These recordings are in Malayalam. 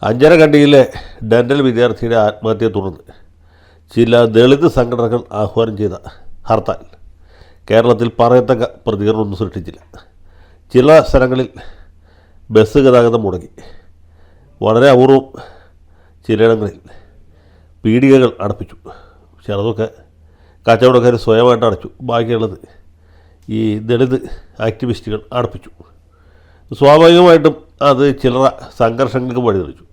അഞ്ചരക്കണ്ടിയിലെ ഡെൻ്റൽ വിദ്യാർത്ഥിയുടെ ആത്മഹത്യയെ തുടർന്ന് ചില ദളിത് സംഘടനകൾ ആഹ്വാനം ചെയ്ത ഹർത്താൽ കേരളത്തിൽ പറയത്തക്ക പ്രതികരണമൊന്നും സൃഷ്ടിച്ചില്ല. ചില സ്ഥലങ്ങളിൽ ബസ് ഗതാഗതം മുടങ്ങി. വളരെ അപൂർവം ചിലയിടങ്ങളിൽ പീടികകൾ അടപ്പിച്ചു. ചിലതൊക്കെ കച്ചവടക്കാർ സ്വയമായിട്ട് അടച്ചു. ബാക്കിയുള്ളത് ഈ ദളിത് ആക്ടിവിസ്റ്റുകൾ അടപ്പിച്ചു. സ്വാഭാവികമായിട്ടും അത് ചില്ലറ സംഘർഷങ്ങൾക്ക് വഴിതെളിച്ചു.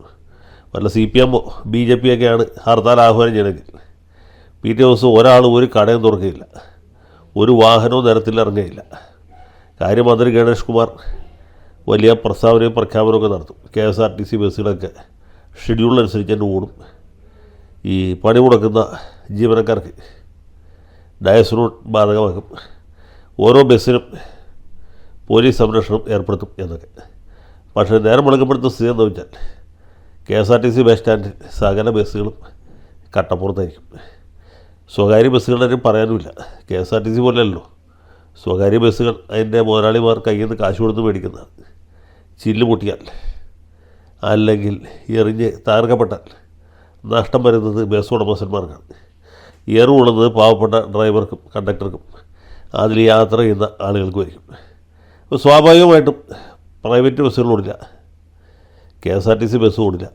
വല്ല CPM BJP ഒക്കെയാണ് ഹർത്താൽ ആഹ്വാനം ചെയ്യണമെങ്കിൽ പിറ്റേ ദിവസം ഒരാൾ ഒരു കടയും തുറക്കുകയില്ല, ഒരു വാഹനവും നിരത്തിൽ ഇറങ്ങുകയില്ല. കാര്യമന്ത്രി ഗണേഷ് കുമാർ വലിയ പ്രസ്താവനയും പ്രഖ്യാപനമൊക്കെ നടത്തും. KSRTC ബസ്സുകളൊക്കെ ഷെഡ്യൂളിനനുസരിച്ച് തന്നെ ഓടും. ഈ പണി മുടക്കുന്ന ജീവനക്കാർക്ക് ഡയസ്നോട്ട് ബാധകമാക്കും. ഓരോ ബസ്സിനും പോലീസ് സംരക്ഷണം ഏർപ്പെടുത്തും എന്നൊക്കെ. പക്ഷേ നേരം മുടക്കപ്പെടുത്തുന്ന സ്ഥിതി എന്ന് വെച്ചാൽ KSRTC ബസ് സ്റ്റാൻഡിൽ സകല ബസ്സുകളും കട്ടപ്പുറത്തായിരിക്കും. സ്വകാര്യ ബസ്സുകളുടെ പറയാനുമില്ല. KSRTC പോലെയല്ലോ സ്വകാര്യ ബസ്സുകൾ അതിൻ്റെ മുതലാളിമാർ കയ്യിൽ നിന്ന് കാശ് കൊടുത്ത് മേടിക്കുന്നതാണ്. ചില്ല് പൊട്ടിയാൽ അല്ലെങ്കിൽ എറിഞ്ഞ് തകർക്കപ്പെട്ടാൽ നഷ്ടം വരുന്നത് ബസ് ഉടമസ്ഥന്മാർക്കാണ്. എറിവുള്ളത് പാവപ്പെട്ട ഡ്രൈവർക്കും കണ്ടക്ടർക്കും അതിൽ യാത്ര ചെയ്യുന്ന ആളുകൾക്കുമായിരിക്കും. അപ്പോൾ സ്വാഭാവികമായിട്ടും പ്രൈവറ്റ് ബസ്സുകൾ ഓടില്ല, KSRTC ബസ് ഓടില്ല.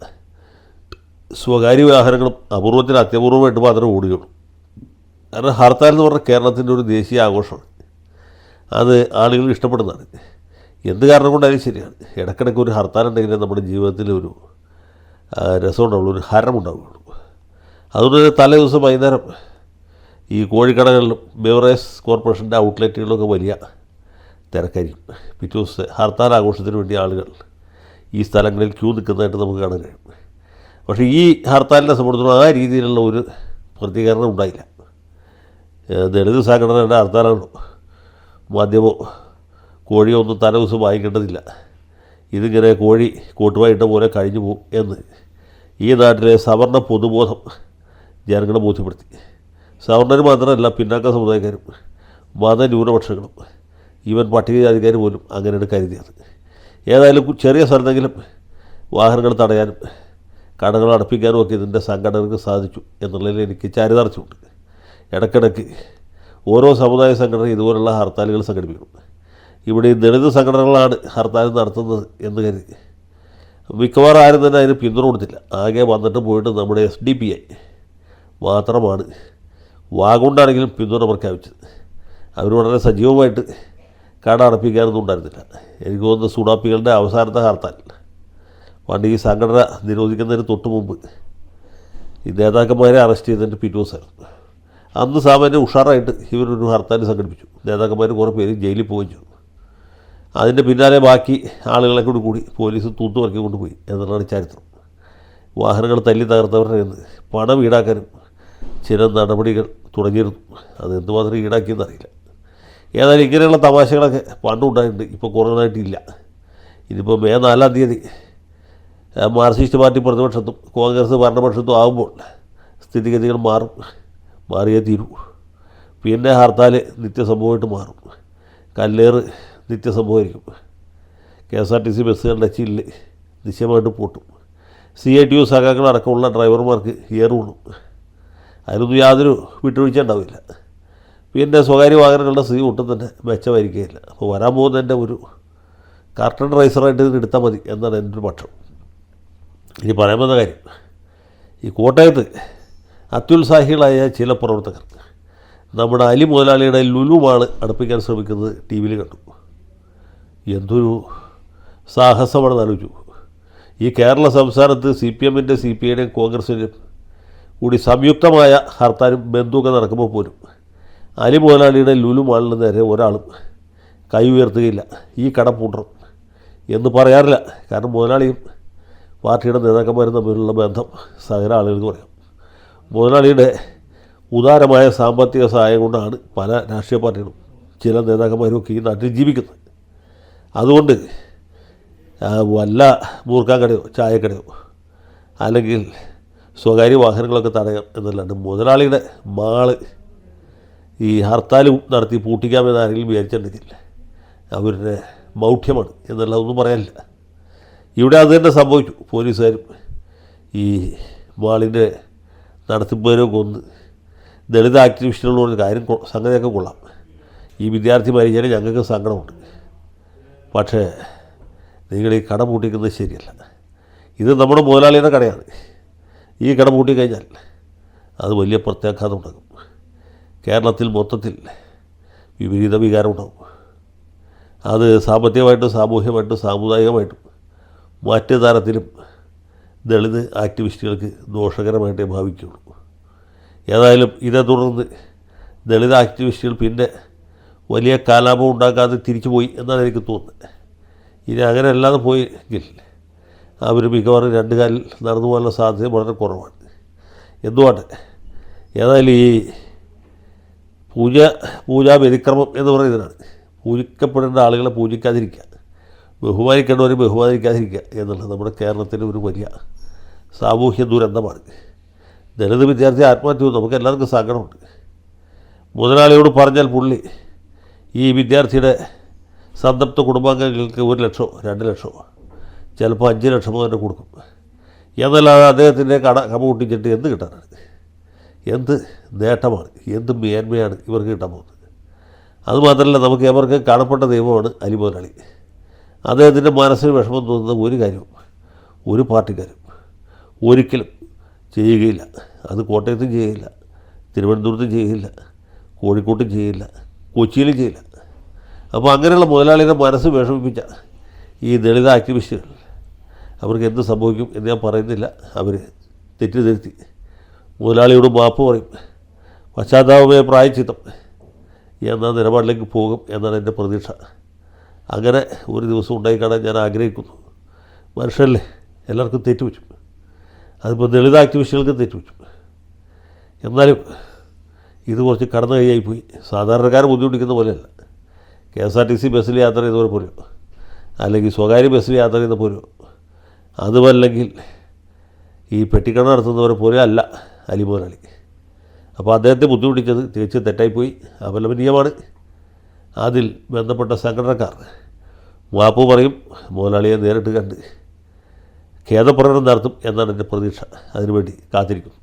സ്വകാര്യ വാഹനങ്ങളും അപൂർവത്തിൽ അത്യപൂർവമായിട്ട് മാത്രമേ ഓടുകയുള്ളൂ. കാരണം ഹർത്താൽ എന്ന് പറഞ്ഞാൽ കേരളത്തിൻ്റെ ഒരു ദേശീയ ആഘോഷമാണ്. അത് ആളുകൾ ഇഷ്ടപ്പെടുന്നതാണ്. എന്ത് കാരണം കൊണ്ടായാലും ശരിയാണ്. ഇടയ്ക്കിടയ്ക്ക് ഒരു ഹർത്താൽ ഉണ്ടെങ്കിൽ നമ്മുടെ ജീവിതത്തിൽ ഒരു രസമുണ്ടാവുള്ളൂ, ഒരു ഹരമുണ്ടാവുകയുള്ളൂ. അതുകൊണ്ട് തലേ ദിവസം വൈകുന്നേരം ഈ കോഴിക്കടകളിലും ബെവറേജ് കോർപ്പറേഷൻ്റെ ഔട്ട്ലെറ്റുകളിലൊക്കെ വലിയ തിരക്കായിരിക്കും. പിറ്റേ ദിവസത്തെ ഹർത്താൽ ആഘോഷത്തിന് വേണ്ടി ആളുകൾ ഈ സ്ഥലങ്ങളിൽ ക്യൂ നിൽക്കുന്നതായിട്ട് നമുക്ക് കാണാൻ കഴിയും. പക്ഷേ ഈ ഹർത്താലിനെ സംബന്ധിച്ചിടത്തോളം ആ രീതിയിലുള്ള ഒരു പ്രതികരണം ഉണ്ടായില്ല. ദളിത് സംഘടനയുടെ ഹർത്താലാണോ മാധ്യമോ കോഴിയോ ഒന്നും തലേ ദിവസം വാങ്ങിക്കേണ്ടതില്ല, ഇതിങ്ങനെ കോഴി കോട്ടുവായിട്ട പോലെ കഴിഞ്ഞു പോകും എന്ന് ഈ നാട്ടിലെ സവർണ പൊതുബോധം ജനങ്ങളെ ബോധ്യപ്പെടുത്തി. സവർണർ മാത്രമല്ല, പിന്നാക്ക സമുദായക്കാരും മതന്യൂനപക്ഷങ്ങളും ഈവൻ പട്ടികജാതിക്കാർ പോലും അങ്ങനെയാണ് കരുതിയത്. ഏതായാലും ചെറിയ സ്ഥലത്തെങ്കിലും വാഹനങ്ങൾ തടയാനും കടകൾ അടപ്പിക്കാനും ഒക്കെ ഇതിൻ്റെ സംഘടനകൾക്ക് സാധിച്ചു എന്നുള്ളതിൽ എനിക്ക് ചാരിതാർച്ചയുണ്ട്. ഇടയ്ക്കിടയ്ക്ക് ഓരോ സമുദായ സംഘടന ഇതുപോലുള്ള ഹർത്താലുകൾ സംഘടിപ്പിക്കണം. ഇവിടെ ഈ ദളിത് സംഘടനകളാണ് ഹർത്താൽ നടത്തുന്നത് എന്ന് കരുതി മിക്കവാറും ആരും തന്നെ അതിന് പിന്തുണ കൊടുത്തില്ല. ആകെ വന്നിട്ട് പോയിട്ട് നമ്മുടെ SDPI മാത്രമാണ് വാഗുണ്ടാണെങ്കിലും പിന്തുണ പ്രഖ്യാപിച്ചത്. അവർ വളരെ സജീവമായിട്ട് കട അടപ്പിക്കാനൊന്നും ഉണ്ടായിരുന്നില്ല. എനിക്ക് തോന്നുന്നത് സുഡാപ്പികളുടെ അവസാനത്തെ ഹർത്താൽ പണ്ട് ഈ സംഘടന നിരോധിക്കുന്നതിന് തൊട്ട് മുമ്പ് ഈ നേതാക്കന്മാരെ അറസ്റ്റ് ചെയ്തതിൻ്റെ പിറ്റേ ദിവസമായിരുന്നു. അന്ന് സാമാന്യം ഉഷാറായിട്ട് ഇവരൊരു ഹർത്താൽ സംഘടിപ്പിച്ചു. നേതാക്കന്മാർ കുറേ പേര് ജയിലിൽ പോവുകയും ചെയ്തു. അതിൻ്റെ പിന്നാലെ ബാക്കി ആളുകളെ കൂടി പോലീസ് തൂത്തുപറക്കി കൊണ്ടുപോയി എന്നുള്ളതാണ് ചരിത്രം. വാഹനങ്ങൾ തല്ലി തകർത്തവരുടെ നിന്ന് പണം ഈടാക്കാനും ചില നടപടികൾ തുടങ്ങിയിരുന്നു. അത് എന്തുമാത്രം ഈടാക്കിയെന്നറിയില്ല. ഏതായാലും ഇങ്ങനെയുള്ള തമാശകളൊക്കെ പണ്ടുണ്ടായിട്ടുണ്ട്, ഇപ്പോൾ കുറവായിട്ടില്ല. ഇനിയിപ്പോൾ May 4-ാം തീയതി മാർക്സിസ്റ്റ് പാർട്ടി പ്രതിപക്ഷത്തും കോൺഗ്രസ് ഭരണപക്ഷത്തും ആകുമ്പോൾ സ്ഥിതിഗതികൾ മാറിയേ തീരൂ. പിന്നെ ഹർത്താൽ നിത്യസംഭവമായിട്ട് മാറും. കല്ലേറ് നിത്യസംഭവമായിരിക്കും. KSRTC ബസ്സുകളുടെ ചില്ല് നിശ്ചയമായിട്ട് പൊട്ടും. CITU സഖാക്കളടക്കമുള്ള ഡ്രൈവർമാർക്ക് ഏറുകൊള്ളും. അതിനൊന്നും യാതൊരു വിട്ടുവീഴ്ച ഉണ്ടാവില്ല. പിന്നെ സ്വകാര്യ വാഹനങ്ങളുടെ സ്ഥിതി ഒട്ടും തന്നെ മെച്ചമായിരിക്കുകയില്ല. അപ്പോൾ വരാൻ പോകുന്നതിൻ്റെ ഒരു കർട്ടൺ റൈസറായിട്ട് ഇതിന് എടുത്താൽ മതി എന്നാണ് എൻ്റെ ഒരു പക്ഷം. ഇനി പറയാൻ വന്ന കാര്യം, ഈ കോട്ടയത്ത് അത്യുത്സാഹികളായ ചില പ്രവർത്തകർ നമ്മുടെ അലി മുതലാളിയുടെ ലുലു മാള് അടുപ്പിക്കാൻ ശ്രമിക്കുന്നത് TV കണ്ടു. എന്തൊരു സാഹസമാണെന്ന് ആലോചിച്ചു. ഈ കേരള സംസ്ഥാനത്ത് CPM-ൻ്റെയും CPI-യുടെയും കോൺഗ്രസിൻ്റെയും കൂടി സംയുക്തമായ ഹർത്താലും ബന്ധുവൊക്കെ നടക്കുമ്പോൾ പോലും അലി മുതലാളിയുടെ ലുലു മാളിന് നേരെ ഒരാളും കൈ ഉയർത്തുകയില്ല. ഈ കട പൂട്ടണം എന്ന് പറയാറില്ല. കാരണം മുതലാളിയും പാർട്ടിയുടെ നേതാക്കന്മാരും തമ്മിലുള്ള ബന്ധം സകല ആളുകൾക്ക് പറയാം. മുതലാളിയുടെ ഉദാരമായ സാമ്പത്തിക സഹായം കൊണ്ടാണ് പല രാഷ്ട്രീയ പാർട്ടികളും ചില നേതാക്കന്മാരും ഒക്കെ ഈ നാട്ടിൽ ജീവിക്കുന്നത്. അതുകൊണ്ട് വല്ല മൂർക്കാൻ കടയോ ചായക്കടയോ അല്ലെങ്കിൽ സ്വകാര്യ വാഹനങ്ങളൊക്കെ തടയാം എന്നല്ലാണ്ട് മുതലാളിയുടെ മാള് ഈ ഹർത്താലും നടത്തി പൂട്ടിക്കാമെന്ന് ആരെങ്കിലും വിചാരിച്ചിട്ടുണ്ടെങ്കിൽ അവരുടെ മൗഢ്യമാണ് എന്നല്ല ഒന്നും പറയാനില്ല. ഇവിടെ അത് തന്നെ സംഭവിച്ചു. പോലീസുകാരും ഈ മാളിൻ്റെ നടത്തിപ്പേരോ കൊന്ന് ദളിത് ആക്ടിവിസ്റ്റുകൾ പറഞ്ഞ കാര്യം സംഗതിയൊക്കെ കൊള്ളാം. ഈ വിദ്യാർത്ഥി മരിച്ചാൽ ഞങ്ങൾക്ക് സങ്കടമുണ്ട്. പക്ഷേ നിങ്ങൾ ഈ കട പൂട്ടിക്കുന്നത് ശരിയല്ല. ഇത് നമ്മുടെ മുതലാളിയുടെ കടയാണ്. ഈ കട പൂട്ടിക്കഴിഞ്ഞാൽ അത് വലിയ പ്രത്യാഘാതം ഉണ്ടാകും. കേരളത്തിൽ മൊത്തത്തിൽ വിപരീത വികാരം ഉണ്ടാകും. അത് സാമ്പത്തികമായിട്ടും സാമൂഹ്യമായിട്ടും സാമുദായികമായിട്ടും മറ്റ് തരത്തിലും ദളിത് ആക്ടിവിസ്റ്റുകൾക്ക് ദോഷകരമായിട്ടേ ഭാവിക്കുകയുള്ളൂ. ഏതായാലും ഇതേ തുടർന്ന് ദളിത് ആക്ടിവിസ്റ്റുകൾ പിന്നെ വലിയ കലാപം ഉണ്ടാക്കാതെ തിരിച്ചു പോയി എന്നാണ് എനിക്ക് തോന്നുന്നത്. ഇനി അങ്ങനെ അല്ലാതെ പോയെങ്കിൽ അവർ മിക്കവാറും രണ്ട് കാലിൽ നടന്നു പോകാനുള്ള സാധ്യത വളരെ കുറവാണ്. എന്തുകൊണ്ട് ഏതായാലും ഈ പൂജാ വ്യതിക്രമം എന്ന് പറയുന്നതിനാണ് പൂജിക്കപ്പെടേണ്ട ആളുകളെ പൂജിക്കാതിരിക്കുക, ബഹുമാനിക്കേണ്ടവരെ ബഹുമാനിക്കാതിരിക്കുക എന്നുള്ളത് നമ്മുടെ കേരളത്തിലെ ഒരു വലിയ സാമൂഹ്യ ദുരന്തമാണ്. ദളിത് വിദ്യാർത്ഥി ആത്മഹത്യ നമുക്ക് എല്ലാവർക്കും സങ്കടമുണ്ട്. മുതലാളിയോട് പറഞ്ഞാൽ പുള്ളി ഈ വിദ്യാർത്ഥിയുടെ സംതൃപ്ത കുടുംബാംഗങ്ങൾക്ക് 1 ലക്ഷമോ 2 ലക്ഷമോ ചിലപ്പോൾ 5 ലക്ഷമോ തന്നെ കൊടുക്കും. എന്നല്ലാതെ അദ്ദേഹത്തിൻ്റെ കട പൊട്ടിച്ചിട്ട് എന്ത് കിട്ടാനാണ്? എന്ത് നേട്ടമാണ്, എന്ത് മേന്മയാണ് ഇവർക്ക് കിട്ടാൻ പോകുന്നത്? അതുമാത്രമല്ല, നമുക്ക് അവർക്ക് കാണപ്പെട്ട ദൈവമാണ് അലി മുതലാളി. അദ്ദേഹത്തിൻ്റെ മനസ്സിന് വിഷമം തോന്നുന്ന ഒരു കാര്യവും ഒരു പാർട്ടിക്കാരും ഒരിക്കലും ചെയ്യുകയില്ല. അത് കോട്ടയത്തും ചെയ്യില്ല, തിരുവനന്തപുരത്തും ചെയ്യില്ല, കോഴിക്കോട്ടും ചെയ്യില്ല, കൊച്ചിയിലും ചെയ്യില്ല. അപ്പോൾ അങ്ങനെയുള്ള മുതലാളിയുടെ മനസ്സ് വിഷമിപ്പിച്ച ഈ ദളിത് ആക്ടിവിസ്റ്റുകൾ അവർക്ക് എന്ത് സംഭവിക്കും എന്ന് ഞാൻ പറയുന്നില്ല. അവർ തെറ്റിദ്ധരുത്തി മുതലാളിയോട് മാപ്പ് പറയും, പശ്ചാത്താപമായ പ്രായച്ചിത്തം എന്ന നിലപാടിലേക്ക് പോകും എന്നാണ് എൻ്റെ പ്രതീക്ഷ. അങ്ങനെ ഒരു ദിവസം ഉണ്ടായിക്കാണാൻ ഞാൻ ആഗ്രഹിക്കുന്നു. മനുഷ്യരല്ലേ, എല്ലാവർക്കും തെറ്റുപറ്റും. അതിപ്പോൾ ദളിത് ആക്ടിവിസ്റ്റുകൾക്ക് തെറ്റുപറ്റും. എന്നാലും ഇത് കുറച്ച് കടന്നു കൈയായിപ്പോയി. സാധാരണക്കാരെ ബുദ്ധിമുട്ടിക്കുന്ന പോലെയല്ല. KSRTC ബസ്സിൽ യാത്ര ചെയ്തവരെ പോലെയോ അല്ലെങ്കിൽ സ്വകാര്യ ബസ്സിൽ യാത്ര ചെയ്ത പോലെയോ അതുമല്ലെങ്കിൽ ഈ പെട്ടിക്കട നടത്തുന്നവരെ പോലെ അല്ല അലി മുതലാളി. അപ്പോൾ അദ്ദേഹത്തെ ബുദ്ധിമുട്ടിച്ചത് തികച്ചും തെറ്റായിപ്പോയി, അപലപനീയമാണ്. അതിൽ ബന്ധപ്പെട്ട സംഘടനക്കാർ മാപ്പ് പറയും, മുതലാളിയെ നേരിട്ട് കണ്ട് ഖേദപ്രകടനം നടത്തും എന്നാണ് എൻ്റെ പ്രതീക്ഷ. അതിനുവേണ്ടി കാത്തിരിക്കും.